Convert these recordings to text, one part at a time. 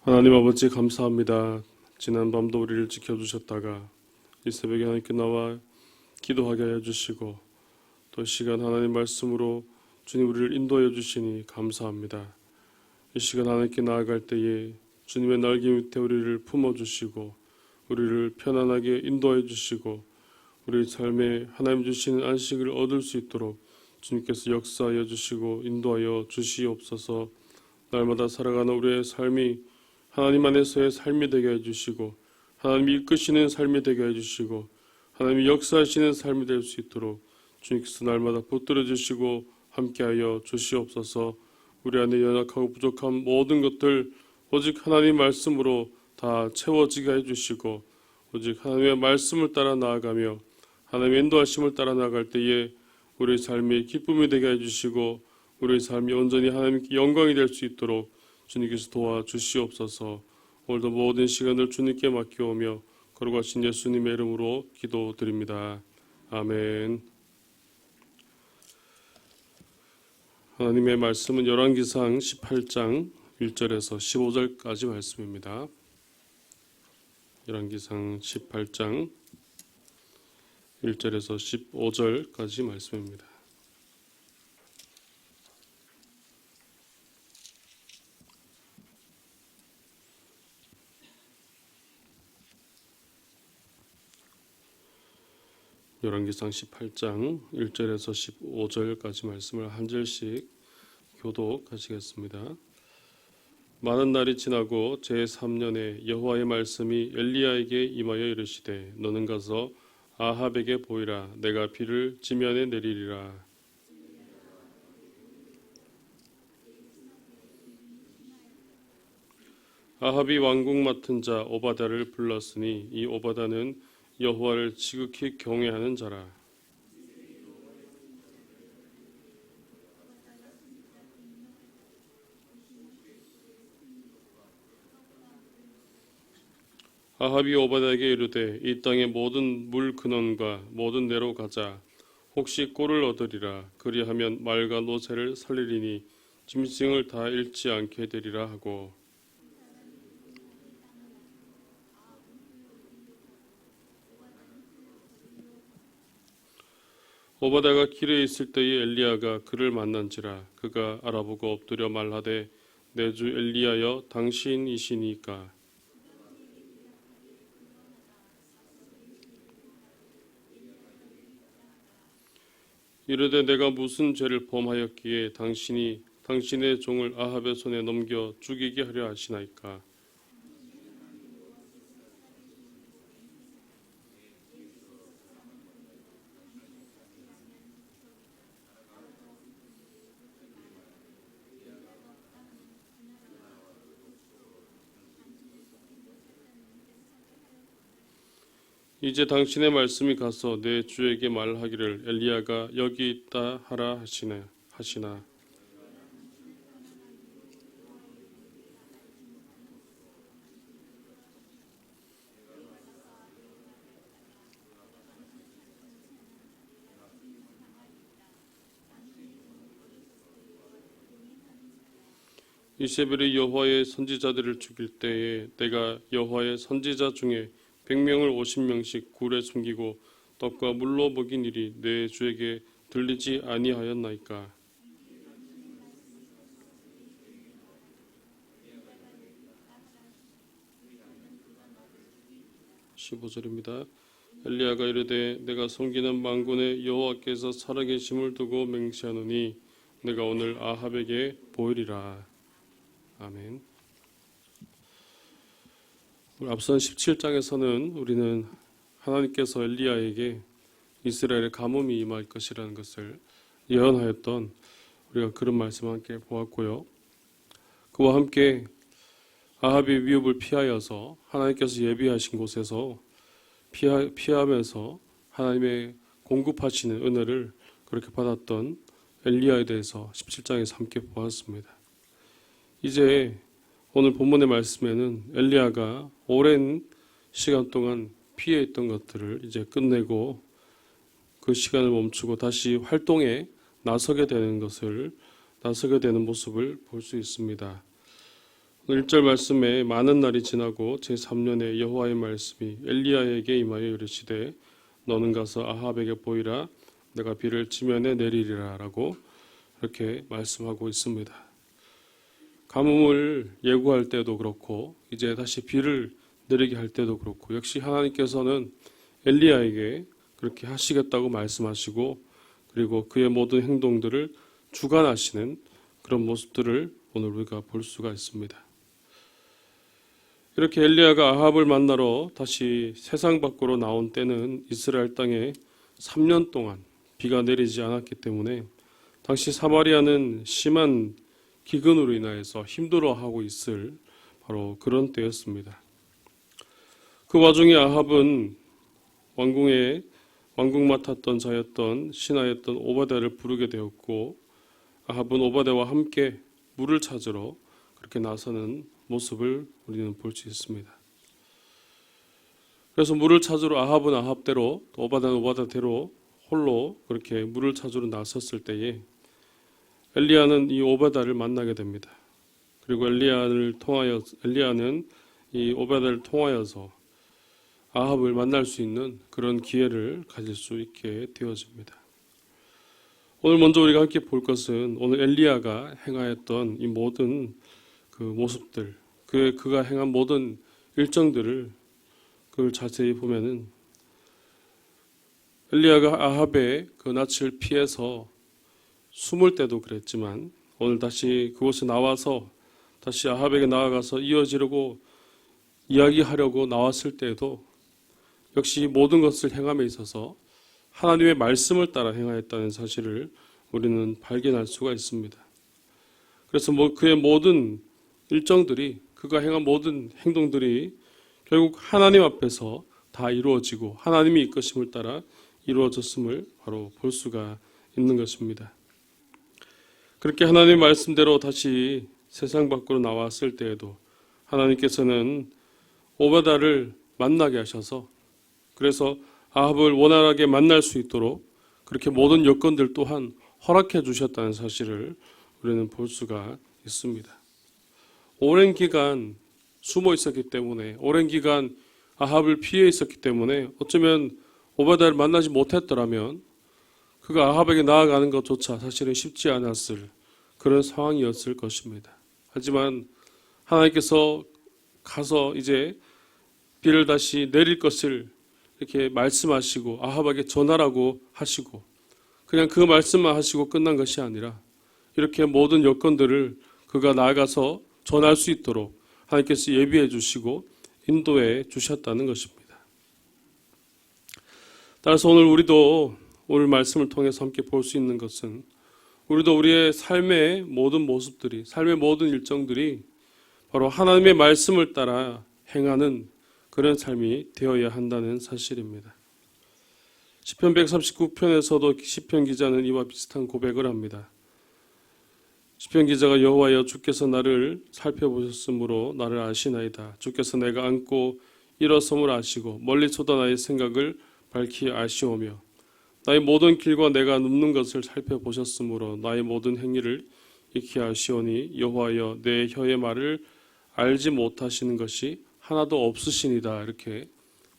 하나님 아버지 감사합니다. 지난 밤도 우리를 지켜주셨다가 이 새벽에 하나님께 나와 기도하게 해주시고 또 이 시간 하나님 말씀으로 주님 우리를 인도해 주시니 감사합니다. 이 시간 하나님께 나아갈 때에 주님의 날개 밑에 우리를 품어주시고 우리를 편안하게 인도해 주시고 우리 삶에 하나님 주시는 안식을 얻을 수 있도록 주님께서 역사하여 주시고 인도하여 주시옵소서. 날마다 살아가는 우리의 삶이 하나님 안에서의 삶이 되게 해주시고 하나님이 이끄시는 삶이 되게 해주시고 하나님이 역사하시는 삶이 될 수 있도록 주님께서 날마다 붙들어 주시고 함께하여 주시옵소서. 우리 안에 연약하고 부족한 모든 것들 오직 하나님 말씀으로 다 채워지게 해주시고 오직 하나님의 말씀을 따라 나아가며 하나님의 인도하심을 따라 나아갈 때에 우리의 삶이 기쁨이 되게 해주시고 우리의 삶이 온전히 하나님께 영광이 될 수 있도록 주님께서 도와주시옵소서. 오늘도 모든 시간을 주님께 맡겨오며 거룩하신 예수님의 이름으로 기도드립니다. 아멘. 하나님의 말씀은 열왕기상 18장 1절에서 15절까지 말씀입니다. 열왕기상 18장 1절에서 15절까지 말씀입니다. 열왕기상 18장 1절에서 15절까지 말씀을 한 절씩 교독하시겠습니다. 많은 날이 지나고 제3년에 여호와의 말씀이 엘리야에게 임하여 이르시되 너는 가서 아합에게 보이라. 내가 비를 지면에 내리리라. 아합이 왕궁 맡은 자 오바다를 불렀으니 이 오바다는 여호와를 지극히 경외하는 자라. 아합이 오바다에게 이르되 이 땅의 모든 물 근원과 모든 내로 가자. 혹시 꼴을 얻으리라. 그리하면 말과 노새를 살리리니 짐승을 다 잃지 않게 되리라 하고 오바다가 길에 있을 때에 엘리야가 그를 만난지라. 그가 알아보고 엎드려 말하되 내 주 엘리야여 당신이시니까. 이르되 내가 무슨 죄를 범하였기에 당신이 당신의 종을 아합의 손에 넘겨 죽이게 하려 하시나이까. 이제 당신의 말씀이 가서 내 주에게 말하기를 엘리야가 여기 있다 하라 하시나. 이세벨이 여호와의 선지자들을 죽일 때에 내가 여호와의 선지자 중에 100명을 50명씩 굴에 숨기고 떡과 물로 먹인 일이 내 주에게 들리지 아니하였나이까. 15절입니다. 엘리야가 이르되 내가 섬기는 만군의 여호와께서 살아계심을 두고 맹세하노니 내가 오늘 아합에게 보이리라. 아멘. 앞선 17장에서는 우리는 하나님께서 엘리야에게 이스라엘의 가뭄이 임할 것이라는 것을 예언하였던 우리가 그런 말씀을 함께 보았고요. 그와 함께 아합이 위협을 피하여서 하나님께서 예비하신 곳에서 피하면서 하나님의 공급하시는 은혜를 그렇게 받았던 엘리야에 대해서 17장에서 함께 보았습니다. 이제 오늘 본문의 말씀에는 엘리야가 오랜 시간 동안 피해 있던 것들을 이제 끝내고 그 시간을 멈추고 다시 활동에 나서게 되는 모습을 볼 수 있습니다. 1절 말씀에 많은 날이 지나고 제3년에 여호와의 말씀이 엘리야에게 임하여 이르시되 너는 가서 아합에게 보이라 내가 비를 지면에 내리리라 라고 이렇게 말씀하고 있습니다. 가뭄을 예고할 때도 그렇고 이제 다시 비를 내리게 할 때도 그렇고 역시 하나님께서는 엘리야에게 그렇게 하시겠다고 말씀하시고 그리고 그의 모든 행동들을 주관하시는 그런 모습들을 오늘 우리가 볼 수가 있습니다. 이렇게 엘리야가 아합을 만나러 다시 세상 밖으로 나온 때는 이스라엘 땅에 3년 동안 비가 내리지 않았기 때문에 당시 사마리아는 심한 기근으로 인하여서 힘들어하고 있을 바로 그런 때였습니다. 그 와중에 아합은 왕궁 맡았던 자였던 신하였던 오바댜를 부르게 되었고 아합은 오바댜와 함께 물을 찾으러 그렇게 나서는 모습을 우리는 볼 수 있습니다. 그래서 물을 찾으러 아합은 아합대로 오바댜는 오바댜대로 홀로 그렇게 물을 찾으러 나섰을 때에 엘리야는 이 오바댜를 만나게 됩니다. 그리고 엘리야는 이 오바댜를 통하여서 아합을 만날 수 있는 그런 기회를 가질 수 있게 되어집니다. 오늘 먼저 우리가 함께 볼 것은 오늘 엘리야가 행하였던 이 모든 그 모습들, 그가 행한 모든 일정들을 그걸 자세히 보면은 엘리야가 아합의 그 낯을 피해서 숨을 때도 그랬지만 오늘 다시 그곳에 나와서 다시 아합에게 나아가서 이어지려고 이야기하려고 나왔을 때에도 역시 모든 것을 행함에 있어서 하나님의 말씀을 따라 행하였다는 사실을 우리는 발견할 수가 있습니다. 그래서 그의 모든 일정들이 그가 행한 모든 행동들이 결국 하나님 앞에서 다 이루어지고 하나님이 이끄심을 따라 이루어졌음을 바로 볼 수가 있는 것입니다. 그렇게 하나님 말씀대로 다시 세상 밖으로 나왔을 때에도 하나님께서는 오바댜를 만나게 하셔서 그래서 아합을 원활하게 만날 수 있도록 그렇게 모든 여건들 또한 허락해 주셨다는 사실을 우리는 볼 수가 있습니다. 오랜 기간 숨어 있었기 때문에 오랜 기간 아합을 피해 있었기 때문에 어쩌면 오바댜를 만나지 못했더라면 그가 아합에게 나아가는 것조차 사실은 쉽지 않았을 그런 상황이었을 것입니다. 하지만 하나님께서 가서 이제 비를 다시 내릴 것을 이렇게 말씀하시고 아합에게 전하라고 하시고 그냥 그 말씀만 하시고 끝난 것이 아니라 이렇게 모든 여건들을 그가 나아가서 전할 수 있도록 하나님께서 예비해 주시고 인도해 주셨다는 것입니다. 따라서 우리도 오늘 말씀을 통해서 함께 볼 수 있는 것은 우리도 우리의 삶의 모든 모습들이 삶의 모든 일정들이 바로 하나님의 말씀을 따라 행하는 그런 삶이 되어야 한다는 사실입니다. 시편 139편에서도 시편 기자는 이와 비슷한 고백을 합니다. 시편 기자가 여호와여 주께서 나를 살펴보셨으므로 나를 아시나이다. 주께서 내가 앉고 일어섬을 아시고 멀리서도 나의 생각을 밝히 아시오며 나의 모든 길과 내가 눕는 것을 살펴보셨으므로 나의 모든 행위를 익히 아시오니 여호와여 내 혀의 말을 알지 못하시는 것이 하나도 없으시니다. 이렇게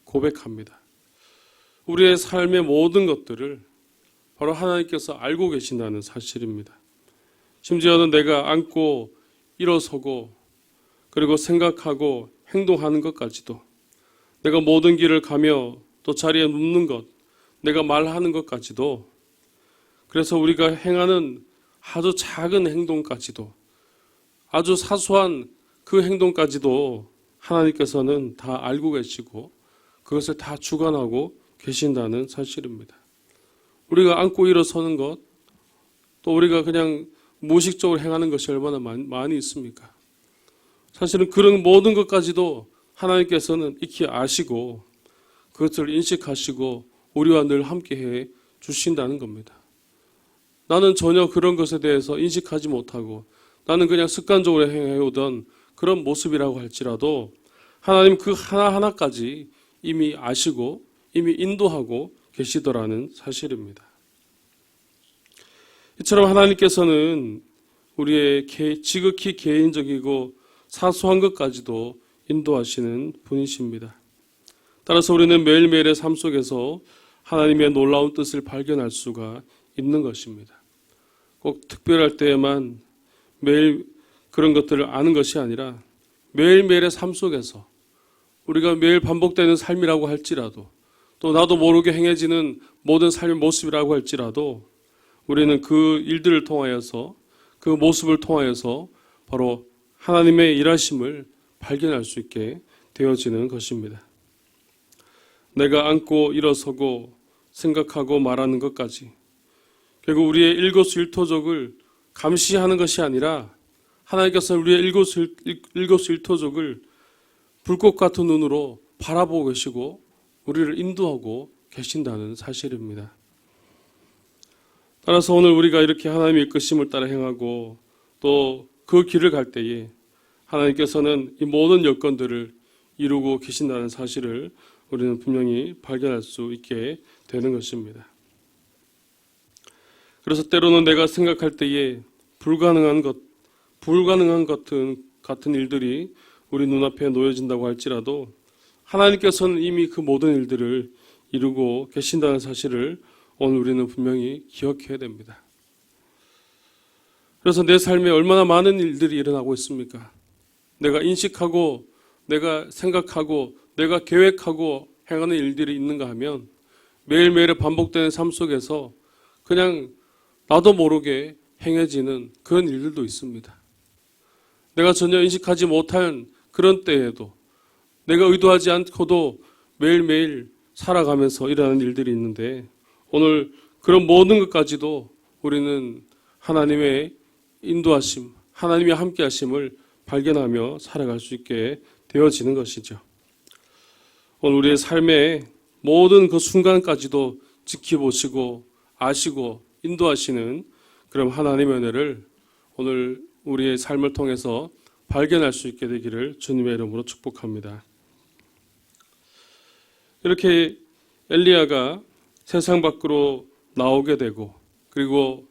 고백합니다. 우리의 삶의 모든 것들을 바로 하나님께서 알고 계신다는 사실입니다. 심지어는 내가 앉고 일어서고 그리고 생각하고 행동하는 것까지도 내가 모든 길을 가며 또 자리에 눕는 것 내가 말하는 것까지도 그래서 우리가 행하는 아주 작은 행동까지도 아주 사소한 그 행동까지도 하나님께서는 다 알고 계시고 그것을 다 주관하고 계신다는 사실입니다. 우리가 앉고 일어서는 것 또 우리가 그냥 무의식적으로 행하는 것이 얼마나 많이 있습니까? 사실은 그런 모든 것까지도 하나님께서는 익히 아시고 그것을 인식하시고 우리와 늘 함께해 주신다는 겁니다. 나는 전혀 그런 것에 대해서 인식하지 못하고 나는 그냥 습관적으로 행해오던 그런 모습이라고 할지라도 하나님 그 하나하나까지 이미 아시고 이미 인도하고 계시더라는 사실입니다. 이처럼 하나님께서는 우리의 지극히 개인적이고 사소한 것까지도 인도하시는 분이십니다. 따라서 우리는 매일매일의 삶 속에서 하나님의 놀라운 뜻을 발견할 수가 있는 것입니다. 꼭 특별할 때에만 매일 그런 것들을 아는 것이 아니라 매일매일의 삶 속에서 우리가 매일 반복되는 삶이라고 할지라도 또 나도 모르게 행해지는 모든 삶의 모습이라고 할지라도 우리는 그 일들을 통하여서 그 모습을 통하여서 바로 하나님의 일하심을 발견할 수 있게 되어지는 것입니다. 내가 앉고 일어서고 생각하고 말하는 것까지 결국 우리의 일거수일투족을 감시하는 것이 아니라 하나님께서 우리의 일거수일투족을 불꽃 같은 눈으로 바라보고 계시고 우리를 인도하고 계신다는 사실입니다. 따라서 오늘 우리가 이렇게 하나님의 이끄심을 따라 행하고 또 그 길을 갈 때에 하나님께서는 이 모든 여건들을 이루고 계신다는 사실을 우리는 분명히 발견할 수 있게 되는 것입니다. 그래서 때로는 내가 생각할 때에 불가능한 같은 일들이 우리 눈앞에 놓여진다고 할지라도 하나님께서는 이미 그 모든 일들을 이루고 계신다는 사실을 오늘 우리는 분명히 기억해야 됩니다. 그래서 내 삶에 얼마나 많은 일들이 일어나고 있습니까? 내가 인식하고 내가 생각하고 내가 계획하고 행하는 일들이 있는가 하면 매일매일 반복되는 삶 속에서 그냥 나도 모르게 행해지는 그런 일들도 있습니다. 내가 전혀 인식하지 못한 그런 때에도 내가 의도하지 않고도 매일매일 살아가면서 일어나는 일들이 있는데 오늘 그런 모든 것까지도 우리는 하나님의 인도하심, 하나님의 함께하심을 발견하며 살아갈 수 있게 되어지는 것이죠. 오늘 우리의 삶의 모든 그 순간까지도 지켜보시고 아시고 인도하시는 그런 하나님의 은혜를 오늘 우리의 삶을 통해서 발견할 수 있게 되기를 주님의 이름으로 축복합니다. 이렇게 엘리야가 세상 밖으로 나오게 되고 그리고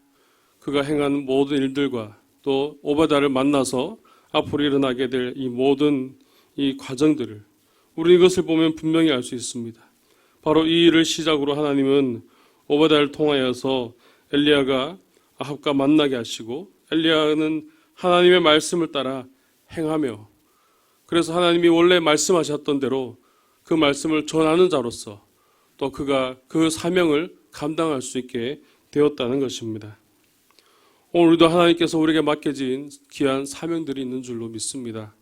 그가 행한 모든 일들과 또 오바다를 만나서 앞으로 일어나게 될 이 모든 이 과정들을 우리 이것을 보면 분명히 알 수 있습니다. 바로 이 일을 시작으로 하나님은 오바다를 통하여서 엘리야가 아합과 만나게 하시고 엘리야는 하나님의 말씀을 따라 행하며 그래서 하나님이 원래 말씀하셨던 대로 그 말씀을 전하는 자로서 또 그가 그 사명을 감당할 수 있게 되었다는 것입니다. 오늘 우리도 하나님께서 우리에게 맡겨진 귀한 사명들이 있는 줄로 믿습니다.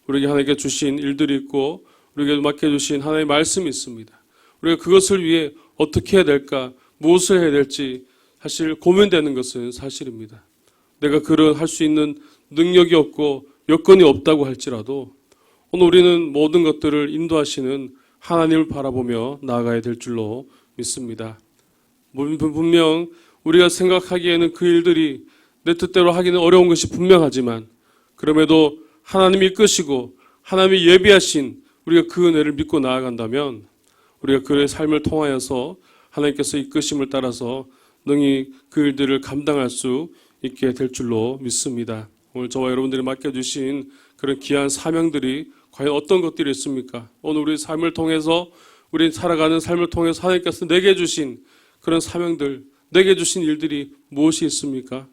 우리에게 하나님께 주신 일들이 있고 우리에게 맡겨주신 하나님의 말씀이 있습니다. 우리가 그것을 위해 어떻게 해야 될까, 무엇을 해야 될지 사실 고민되는 것은 사실입니다. 내가 그런 할 수 있는 능력이 없고 여건이 없다고 할지라도 오늘 우리는 모든 것들을 인도하시는 하나님을 바라보며 나아가야 될 줄로 믿습니다. 분명 우리가 생각하기에는 그 일들이 내 뜻대로 하기는 어려운 것이 분명하지만 그럼에도 하나님이 이끄시고 하나님이 예비하신 우리가 그 은혜를 믿고 나아간다면 우리가 그의 삶을 통하여서 하나님께서 이끄심을 따라서 능히 그 일들을 감당할 수 있게 될 줄로 믿습니다. 오늘 저와 여러분들이 맡겨주신 그런 귀한 사명들이 과연 어떤 것들이 있습니까? 오늘 우리 삶을 통해서 우리 살아가는 삶을 통해서 하나님께서 내게 주신 그런 사명들, 내게 주신 일들이 무엇이 있습니까?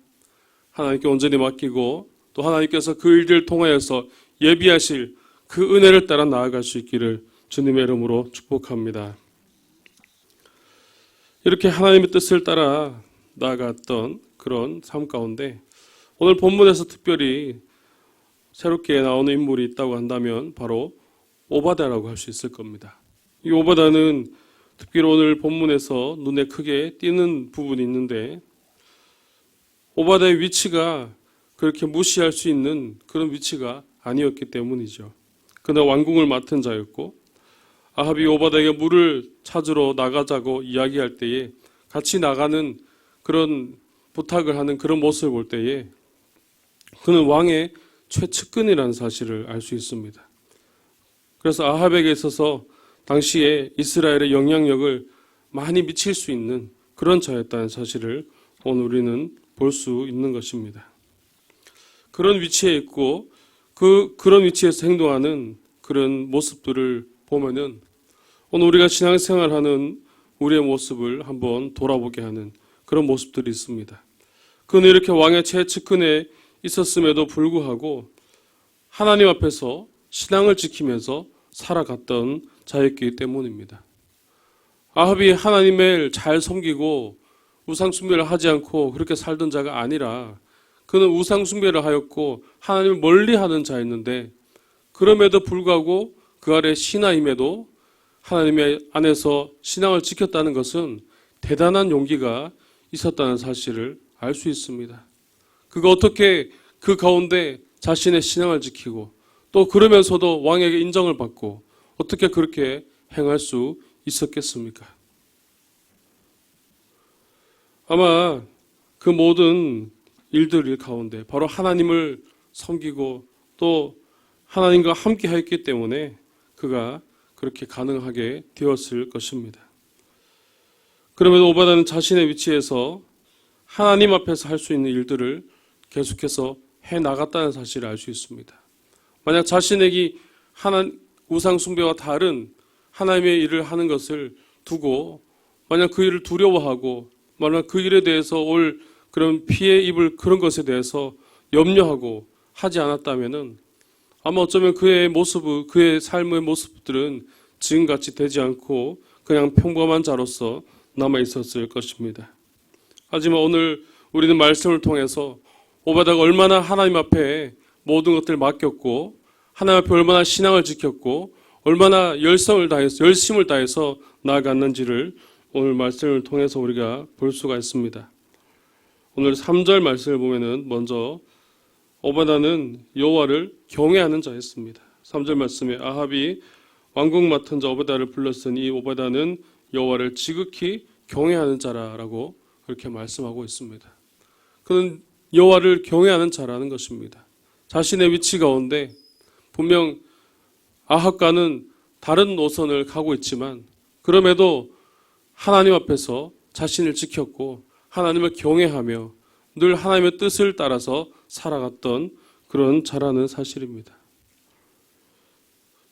하나님께 온전히 맡기고 또 하나님께서 그 일들을 통하여서 예비하실 그 은혜를 따라 나아갈 수 있기를 주님의 이름으로 축복합니다. 이렇게 하나님의 뜻을 따라 나아갔던 그런 삶 가운데 오늘 본문에서 특별히 새롭게 나오는 인물이 있다고 한다면 바로 오바다라고 할 수 있을 겁니다. 이 오바다는 특별히 오늘 본문에서 눈에 크게 띄는 부분이 있는데 오바다의 위치가 그렇게 무시할 수 있는 그런 위치가 아니었기 때문이죠. 그는 왕궁을 맡은 자였고 아합이 오바다에게 물을 찾으러 나가자고 이야기할 때에 같이 나가는 그런 부탁을 하는 그런 모습을 볼 때에 그는 왕의 최측근이라는 사실을 알 수 있습니다. 그래서 아합에게 있어서 당시에 이스라엘의 영향력을 많이 미칠 수 있는 그런 자였다는 사실을 오늘 우리는 볼 수 있는 것입니다. 그런 위치에 있고 그런 위치에서 행동하는 그런 모습들을 보면은 오늘 우리가 신앙생활하는 우리의 모습을 한번 돌아보게 하는 그런 모습들이 있습니다. 그는 이렇게 왕의 최측근에 있었음에도 불구하고 하나님 앞에서 신앙을 지키면서 살아갔던 자였기 때문입니다. 아합이 하나님을 잘 섬기고 우상숭배를 하지 않고 그렇게 살던 자가 아니라 그는 우상숭배를 하였고 하나님을 멀리하는 자였는데 그럼에도 불구하고 그 아래 신하임에도 하나님의 안에서 신앙을 지켰다는 것은 대단한 용기가 있었다는 사실을 알 수 있습니다. 그가 어떻게 그 가운데 자신의 신앙을 지키고 또 그러면서도 왕에게 인정을 받고 어떻게 그렇게 행할 수 있었겠습니까? 아마 그 모든 일들 가운데 바로 하나님을 섬기고 또 하나님과 함께 하였기 때문에 그가 그렇게 가능하게 되었을 것입니다. 그럼에도 오바다는 자신의 위치에서 하나님 앞에서 할 수 있는 일들을 계속해서 해나갔다는 사실을 알 수 있습니다. 만약 자신에게 우상 숭배와 다른 하나님의 일을 하는 것을 두고 만약 그 일을 두려워하고 만약 그 일에 대해서 올 그런 피해 입을 그런 것에 대해서 염려하고 하지 않았다면은 아마 어쩌면 그의 모습, 그의 삶의 모습들은 지금같이 되지 않고 그냥 평범한 자로서 남아 있었을 것입니다. 하지만 오늘 우리는 말씀을 통해서 오바다가 얼마나 하나님 앞에 모든 것들을 맡겼고 하나님 앞에 얼마나 신앙을 지켰고 얼마나 열심을 다해서 나아갔는지를 오늘 말씀을 통해서 우리가 볼 수가 있습니다. 오늘 3절 말씀을 보면은 먼저 오바다는 여호와를 경외하는 자였습니다. 3절 말씀에 아합이 왕궁 맡은 자 오바다를 불렀으니 오바다는 여호와를 지극히 경외하는 자라라고 그렇게 말씀하고 있습니다. 그는 여호와를 경외하는 자라는 것입니다. 자신의 위치 가운데 분명 아합과는 다른 노선을 가고 있지만 그럼에도 하나님 앞에서 자신을 지켰고 하나님을 경외하며 늘 하나님의 뜻을 따라서 살아갔던 그런 자라는 사실입니다.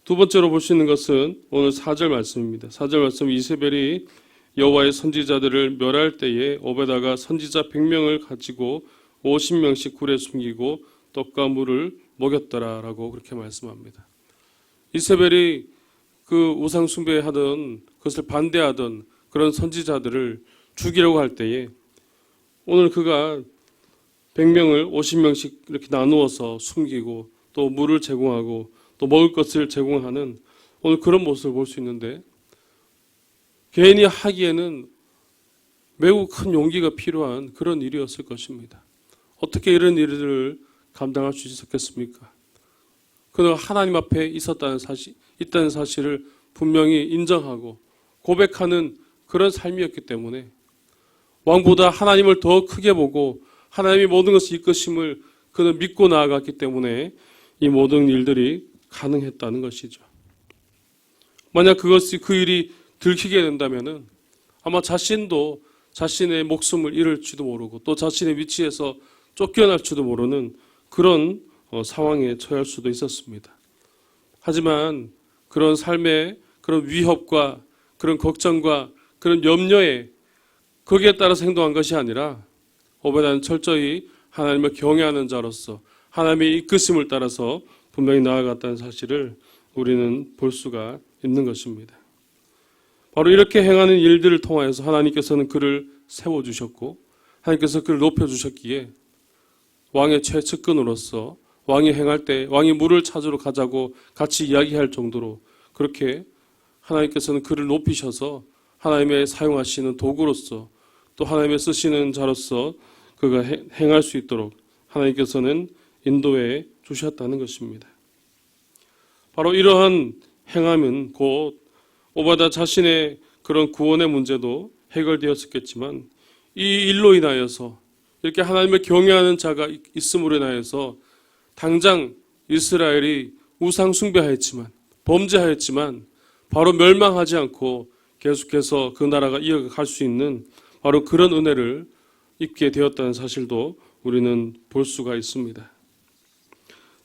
두 번째로 볼 수 있는 것은 오늘 4절 말씀입니다. 4절 말씀 이세벨이 여호와의 선지자들을 멸할 때에 오베다가 선지자 100명을 가지고 50명씩 굴에 숨기고 떡과 물을 먹였더라라고 그렇게 말씀합니다. 이세벨이 그 우상 숭배하던 그것을 반대하던 그런 선지자들을 죽이려고 할 때에 오늘 그가 100명을 50명씩 이렇게 나누어서 숨기고 또 물을 제공하고 또 먹을 것을 제공하는 오늘 그런 모습을 볼 수 있는데 개인이 하기에는 매우 큰 용기가 필요한 그런 일이었을 것입니다. 어떻게 이런 일을 감당할 수 있었겠습니까? 그는 하나님 앞에 있다는 사실을 분명히 인정하고 고백하는 그런 삶이었기 때문에 왕보다 하나님을 더 크게 보고 하나님이 모든 것을 이끄심을 그는 믿고 나아갔기 때문에 이 모든 일들이 가능했다는 것이죠. 만약 그 일이 들키게 된다면은 아마 자신도 자신의 목숨을 잃을지도 모르고 또 자신의 위치에서 쫓겨날지도 모르는 그런 상황에 처할 수도 있었습니다. 하지만 그런 삶의 그런 위협과 그런 걱정과 그런 염려에 거기에 따라서 행동한 것이 아니라 오베다는 철저히 하나님을 경외하는 자로서 하나님의 이끄심을 따라서 분명히 나아갔다는 사실을 우리는 볼 수가 있는 것입니다. 바로 이렇게 행하는 일들을 통하여서 하나님께서는 그를 세워주셨고 하나님께서 그를 높여주셨기에 왕의 최측근으로서 왕이 행할 때 왕이 물을 찾으러 가자고 같이 이야기할 정도로 그렇게 하나님께서는 그를 높이셔서 하나님의 사용하시는 도구로서 또 하나님의 쓰시는 자로서 그가 행할 수 있도록 하나님께서는 인도해 주셨다는 것입니다. 바로 이러한 행함은 곧 오바다 자신의 그런 구원의 문제도 해결되었었겠지만 이 일로 인하여서 이렇게 하나님을 경외하는 자가 있음으로 인하여서 당장 이스라엘이 우상 숭배하였지만 범죄하였지만 바로 멸망하지 않고 계속해서 그 나라가 이어갈 수 있는 바로 그런 은혜를 입게 되었다는 사실도 우리는 볼 수가 있습니다.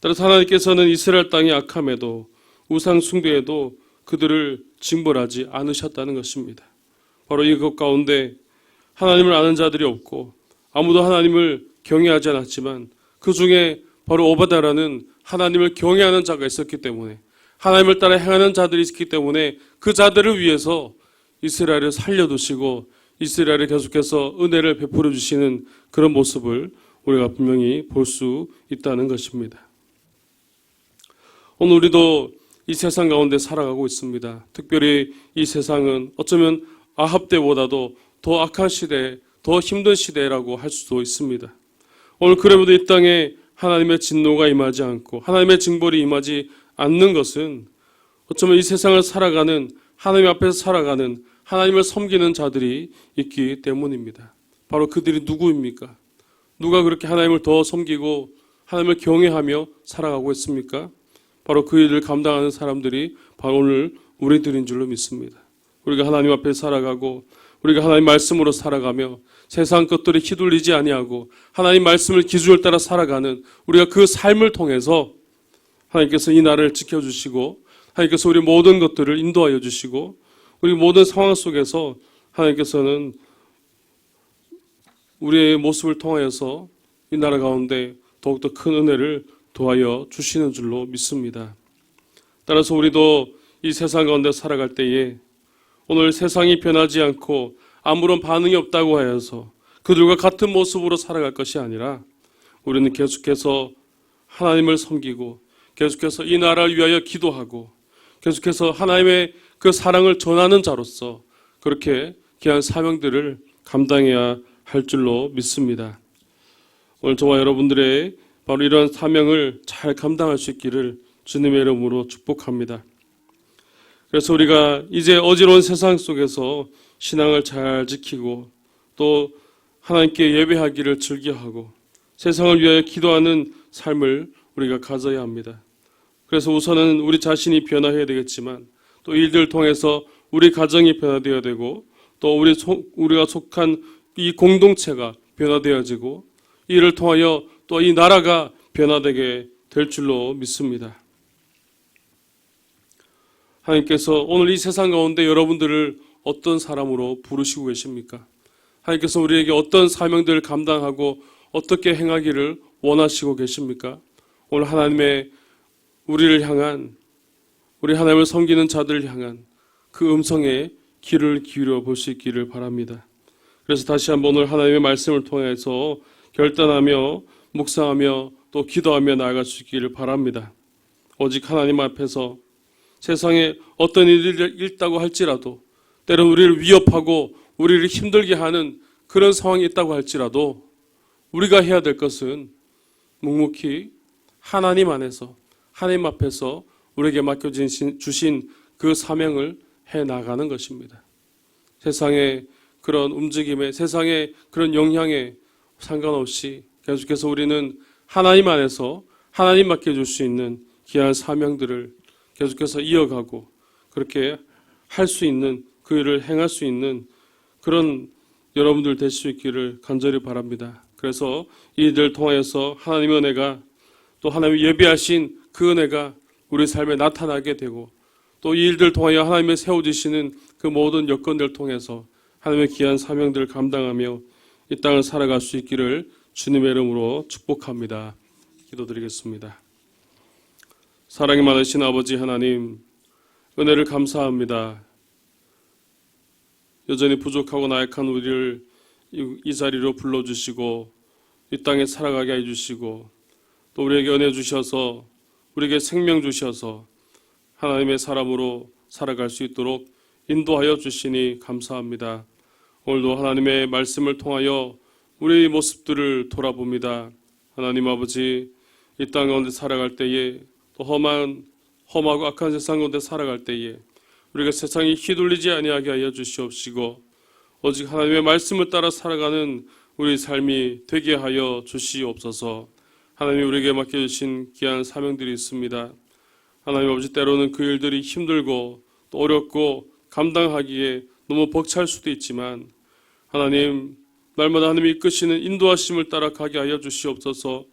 따라서 하나님께서는 이스라엘 땅의 악함에도 우상 숭배에도 그들을 징벌하지 않으셨다는 것입니다. 바로 이것 가운데 하나님을 아는 자들이 없고 아무도 하나님을 경외하지 않았지만 그 중에 바로 오바다라는 하나님을 경외하는 자가 있었기 때문에, 하나님을 따라 행하는 자들이 있기 때문에 그 자들을 위해서 이스라엘을 살려두시고 이스라엘에 계속해서 은혜를 베풀어 주시는 그런 모습을 우리가 분명히 볼 수 있다는 것입니다. 오늘 우리도 이 세상 가운데 살아가고 있습니다. 특별히 이 세상은 어쩌면 아합 때보다도 더 악한 시대, 더 힘든 시대라고 할 수도 있습니다. 오늘 그럼에도 이 땅에 하나님의 진노가 임하지 않고 하나님의 징벌이 임하지 않는 것은 어쩌면 이 세상을 살아가는, 하나님 앞에서 살아가는, 하나님을 섬기는 자들이 있기 때문입니다. 바로 그들이 누구입니까? 누가 그렇게 하나님을 더 섬기고 하나님을 경외하며 살아가고 있습니까? 바로 그 일을 감당하는 사람들이 바로 오늘 우리들인 줄로 믿습니다. 우리가 하나님 앞에 살아가고 우리가 하나님 말씀으로 살아가며 세상 것들에 휘둘리지 아니하고 하나님 말씀을 기준을 따라 살아가는 우리가 그 삶을 통해서 하나님께서 이 나라를 지켜주시고 하나님께서 우리 모든 것들을 인도하여 주시고 우리 모든 상황 속에서 하나님께서는 우리의 모습을 통하여서 이 나라 가운데 더욱더 큰 은혜를 도하여 주시는 줄로 믿습니다. 따라서 우리도 이 세상 가운데 살아갈 때에 오늘 세상이 변하지 않고 아무런 반응이 없다고 하여서 그들과 같은 모습으로 살아갈 것이 아니라 우리는 계속해서 하나님을 섬기고 계속해서 이 나라를 위하여 기도하고 계속해서 하나님의 그 사랑을 전하는 자로서 그렇게 귀한 사명들을 감당해야 할 줄로 믿습니다. 오늘 저와 여러분들의 바로 이런 사명을 잘 감당할 수 있기를 주님의 이름으로 축복합니다. 그래서 우리가 이제 어지러운 세상 속에서 신앙을 잘 지키고 또 하나님께 예배하기를 즐겨하고 세상을 위하여 기도하는 삶을 우리가 가져야 합니다. 그래서 우선은 우리 자신이 변화해야 되겠지만 또 일들을 통해서 우리 가정이 변화되어야 되고 또 우리가 속한 이 공동체가 변화되어지고 이를 통하여 또 이 나라가 변화되게 될 줄로 믿습니다. 하나님께서 오늘 이 세상 가운데 여러분들을 어떤 사람으로 부르시고 계십니까? 하나님께서 우리에게 어떤 사명들을 감당하고 어떻게 행하기를 원하시고 계십니까? 오늘 하나님의 우리를 향한, 우리 하나님을 섬기는 자들을 향한 그 음성에 귀를 기울여 볼 수 있기를 바랍니다. 그래서 다시 한번 오늘 하나님의 말씀을 통해서 결단하며 묵상하며 또 기도하며 나아갈 수 있기를 바랍니다. 오직 하나님 앞에서 세상에 어떤 일이 있다고 할지라도 때로는 우리를 위협하고 우리를 힘들게 하는 그런 상황이 있다고 할지라도 우리가 해야 될 것은 묵묵히 하나님 안에서 하나님 앞에서 우리에게 맡겨주신 그 사명을 해나가는 것입니다. 세상의 그런 움직임에 세상의 그런 영향에 상관없이 계속해서 우리는 하나님 안에서 하나님 맡겨줄 수 있는 귀한 사명들을 계속해서 이어가고 그렇게 할 수 있는 그 일을 행할 수 있는 그런 여러분들 될 수 있기를 간절히 바랍니다. 그래서 이 일들을 통하여서 하나님의 은혜가 또 하나님이 예비하신 그 은혜가 우리 삶에 나타나게 되고 또 이 일들을 통하여 하나님의 세워주시는 그 모든 여건들을 통해서 하나님의 귀한 사명들을 감당하며 이 땅을 살아갈 수 있기를 주님의 이름으로 축복합니다. 기도드리겠습니다. 사랑이 많으신 아버지 하나님, 은혜를 감사합니다. 여전히 부족하고 나약한 우리를 이 자리로 불러주시고 이 땅에 살아가게 해주시고 또 우리에게 은혜 주셔서 우리에게 생명 주셔서 하나님의 사람으로 살아갈 수 있도록 인도하여 주시니 감사합니다. 오늘도 하나님의 말씀을 통하여 우리의 모습들을 돌아봅니다. 하나님 아버지, 이 땅 가운데 살아갈 때에 또 험하고 악한 세상 가운데 살아갈 때에 우리가 세상에 휘둘리지 아니하게 하여 주시옵시고 오직 하나님의 말씀을 따라 살아가는 우리 삶이 되게 하여 주시옵소서. 하나님이 우리에게 맡겨주신 귀한 사명들이 있습니다. 하나님 아버지, 때로는 그 일들이 힘들고 또 어렵고 감당하기에 너무 벅찰 수도 있지만 하나님, 날마다 하나님이 이끄시는 인도하심을 따라 가게 하여 주시옵소서.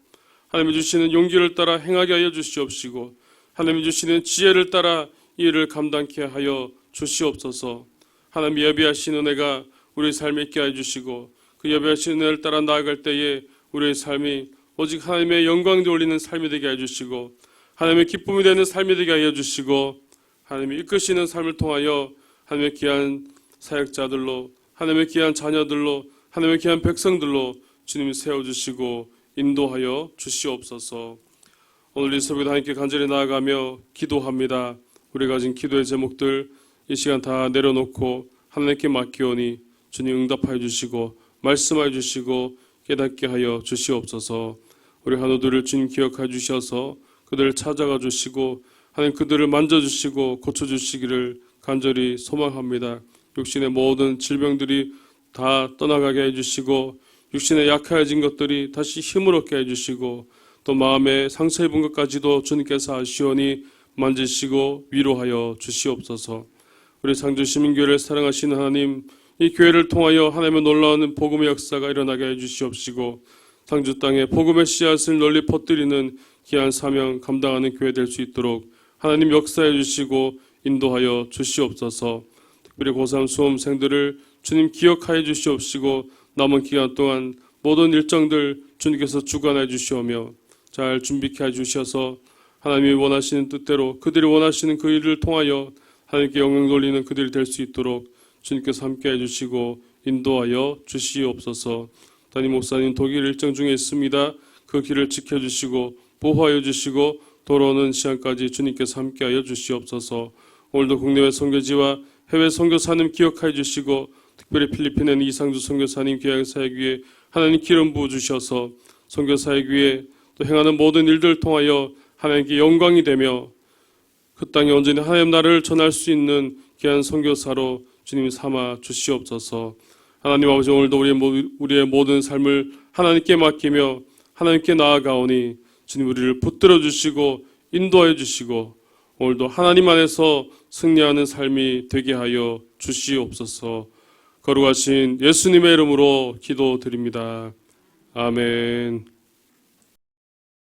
하나님이 주시는 용기를 따라 행하게 하여 주시옵시고 하나님이 주시는 지혜를 따라 이 일을 감당케 하여 주시옵소서. 하나님 예비하신 은혜가 우리의 삶에 있게 하여 주시고 그 예비하신 은혜를 따라 나아갈 때에 우리의 삶이 오직 하나님의 영광을 올리는 삶이 되게 하여 주시고 하나님의 기쁨이 되는 삶이 되게 하여 주시고 하나님이 이끄시는 삶을 통하여 하나님의 귀한 사역자들로 하나님의 귀한 자녀들로 하나님의 귀한 백성들로 주님이 세워주시고 인도하여 주시옵소서. 오늘 이 새벽에 하나님께 간절히 나아가며 기도합니다. 우리가 가진 기도의 제목들 이 시간 다 내려놓고 하나님께 맡기오니 주님 응답하여 주시고 말씀하여 주시고 깨닫게 하여 주시옵소서. 우리 한우들을 주님 기억하여 주셔서 그들을 찾아가 주시고 하나님 그들을 만져주시고 고쳐주시기를 간절히 소망합니다. 육신의 모든 질병들이 다 떠나가게 해주시고 육신에 약해진 것들이 다시 힘을 얻게 해주시고 또 마음에 상처 입은 것까지도 주님께서 아시오니 만지시고 위로하여 주시옵소서. 우리 상주시민교회를 사랑하시는 하나님, 이 교회를 통하여 하나님의 놀라운 복음의 역사가 일어나게 해주시옵시고 상주 땅에 복음의 씨앗을 널리 퍼뜨리는 귀한 사명 감당하는 교회 될 수 있도록 하나님 역사해 주시고 인도하여 주시옵소서. 특별히 고3 수험생들을 주님 기억하여 주시옵시고 남은 기간 동안 모든 일정들 주님께서 주관해 주시오며 잘 준비케 해 주셔서 하나님이 원하시는 뜻대로 그들이 원하시는 그 일을 통하여 하나님께 영광 돌리는 그들이 될 수 있도록 주님께서 함께 해주시고 인도하여 주시옵소서. 담임 목사님 독일 일정 중에 있습니다. 그 길을 지켜주시고 보호하여 주시고 돌아오는 시간까지 주님께서 함께하여 주시옵소서. 오늘도 국내외 선교지와 해외 선교사님 기억하여 주시고 특별히 필리핀에 있는 이상주 선교사님 귀한 사역 위에 하나님 기름 부어 주셔서 선교사역 위에 또 행하는 모든 일들을 통하여 하나님께 영광이 되며 그 땅에 온전히 하나님 나라를 전할 수 있는 귀한 선교사로 주님이 삼아 주시옵소서. 하나님 아버지 오늘도 우리의 모든 삶을 하나님께 맡기며 하나님께 나아가오니 주님 우리를 붙들어 주시고 인도하여 주시고 오늘도 하나님 안에서 승리하는 삶이 되게 하여 주시옵소서. 거룩하신 예수님의 이름으로 기도드립니다. 아멘.